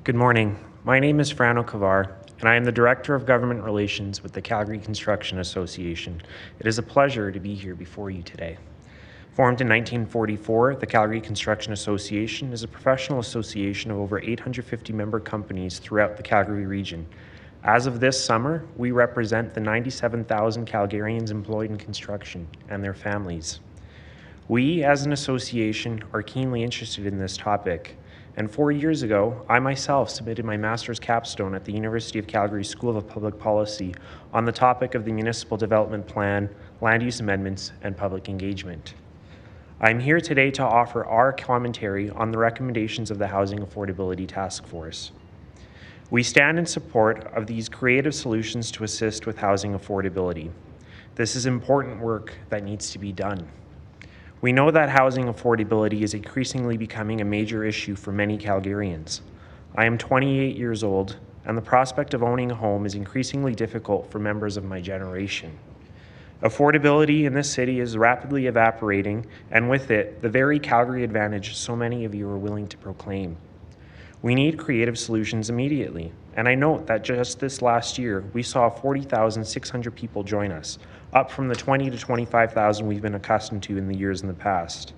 Good morning. My name is Frano Cavar, and I am the Director of Government Relations with the Calgary Construction Association. It is a pleasure to be here before you today. Formed in 1944, the Calgary Construction Association is a professional association of over 850 member companies throughout the Calgary region. As of this summer, we represent the 97,000 Calgarians employed in construction and their families. We, as an association, are keenly interested in this topic, and 4 years ago, I myself submitted my master's capstone at the University of Calgary School of Public Policy on the topic of the Municipal Development Plan, Land Use Amendments, and Public Engagement. I'm here today to offer our commentary on the recommendations of the Housing Affordability Taskforce. We stand in support of these creative solutions to assist with housing affordability. This is important work that needs to be done. We know that housing affordability is increasingly becoming a major issue for many Calgarians. I am 28 years old, and the prospect of owning a home is increasingly difficult for members of my generation. Affordability in this city is rapidly evaporating, and with it, the very Calgary advantage so many of you are willing to proclaim. We need creative solutions immediately, and I note that just this last year, we saw 40,600 people join us, up from the 20 to 25,000 we've been accustomed to in the years in the past.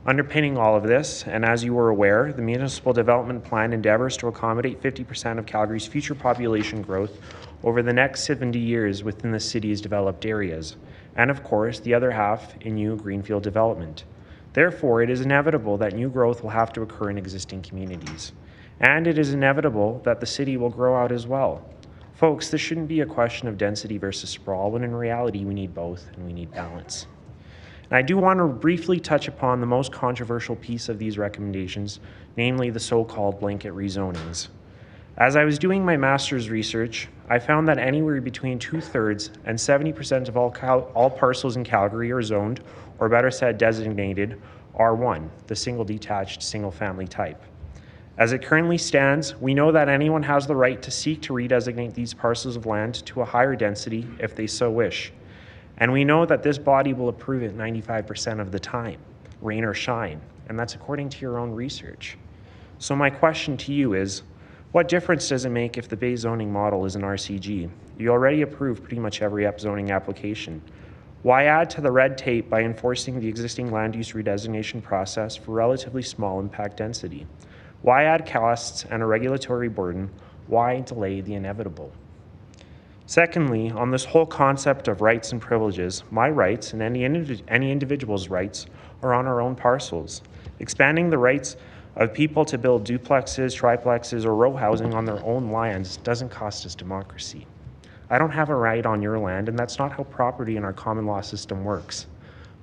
Underpinning all of this, and as you are aware, the Municipal Development Plan endeavors to accommodate 50% of Calgary's future population growth over the next 70 years within the city's developed areas, and of course, the other half in new greenfield development. Therefore, it is inevitable that new growth will have to occur in existing communities. And it is inevitable that the city will grow out as well. Folks, this shouldn't be a question of density versus sprawl, when in reality we need both and we need balance. And I do want to briefly touch upon the most controversial piece of these recommendations, namely the so-called blanket rezonings. As I was doing my master's research, I found that anywhere between 2/3 and 70% of all parcels in Calgary are zoned, or better said, designated R1, the single detached, single family type. As it currently stands, we know that anyone has the right to seek to redesignate these parcels of land to a higher density if they so wish. And we know that this body will approve it 95% of the time, rain or shine, and that's according to your own research. So my question to you is, what difference does it make if the Bay zoning model is an RCG? You already approve pretty much every zoning application. Why add to the red tape by enforcing the existing land use redesignation process for relatively small impact density? Why add costs and a regulatory burden? Why delay the inevitable? Secondly, on this whole concept of rights and privileges, my rights and any individual's rights are on our own parcels. Expanding the rights of people to build duplexes, triplexes, or row housing on their own lands doesn't cost us democracy. I don't have a right on your land, and that's not how property in our common law system works.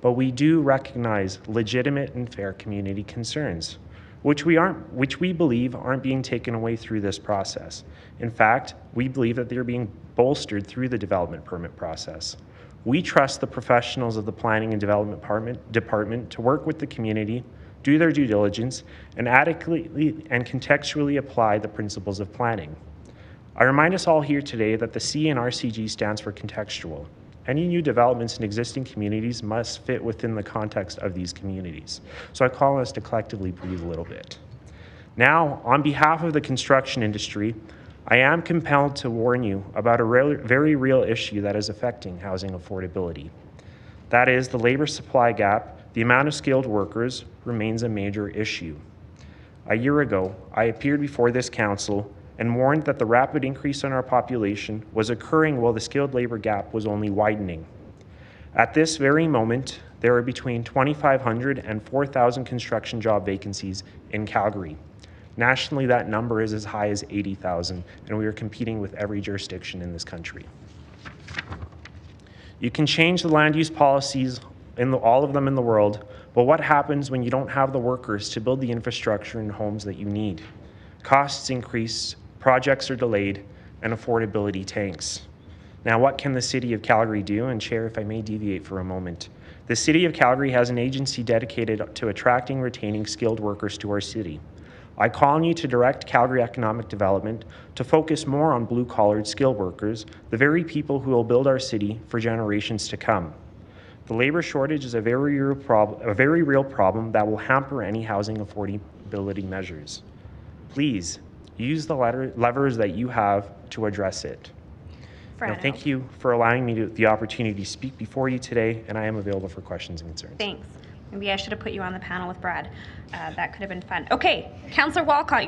But we do recognize legitimate and fair community concerns, which we believe aren't being taken away through this process. In fact, we believe that they're being bolstered through the development permit process. We trust the professionals of the Planning and Development Department to work with the community, do their due diligence, and adequately and contextually apply the principles of planning. I remind us all here today that the C in RCG stands for contextual. Any new developments in existing communities must fit within the context of these communities. So I call on us to collectively breathe a little bit. Now, on behalf of the construction industry, I am compelled to warn you about a very real issue that is affecting housing affordability. That is, the labor supply gap, the amount of skilled workers, remains a major issue. A year ago, I appeared before this council and warned that the rapid increase in our population was occurring while the skilled labor gap was only widening. At this very moment, there are between 2,500 and 4,000 construction job vacancies in Calgary. Nationally, that number is as high as 80,000, and we are competing with every jurisdiction in this country. You can change the land use policies, all of them in the world, but what happens when you don't have the workers to build the infrastructure and homes that you need? Costs increase, projects are delayed, and affordability tanks. Now, what can the City of Calgary do? And Chair, if I may deviate for a moment. The City of Calgary has an agency dedicated to attracting and retaining skilled workers to our city. I call on you to direct Calgary Economic Development to focus more on blue-collared skilled workers, the very people who will build our city for generations to come. The labor shortage is a very real problem that will hamper any housing affordability measures. Please Use the levers that you have to address it. Now, Frano. thank you for allowing me the opportunity to speak before you today, and I am available for questions and concerns. Thanks. Maybe I should have put you on the panel with Brad. That could have been fun. Okay, Councillor Walcott.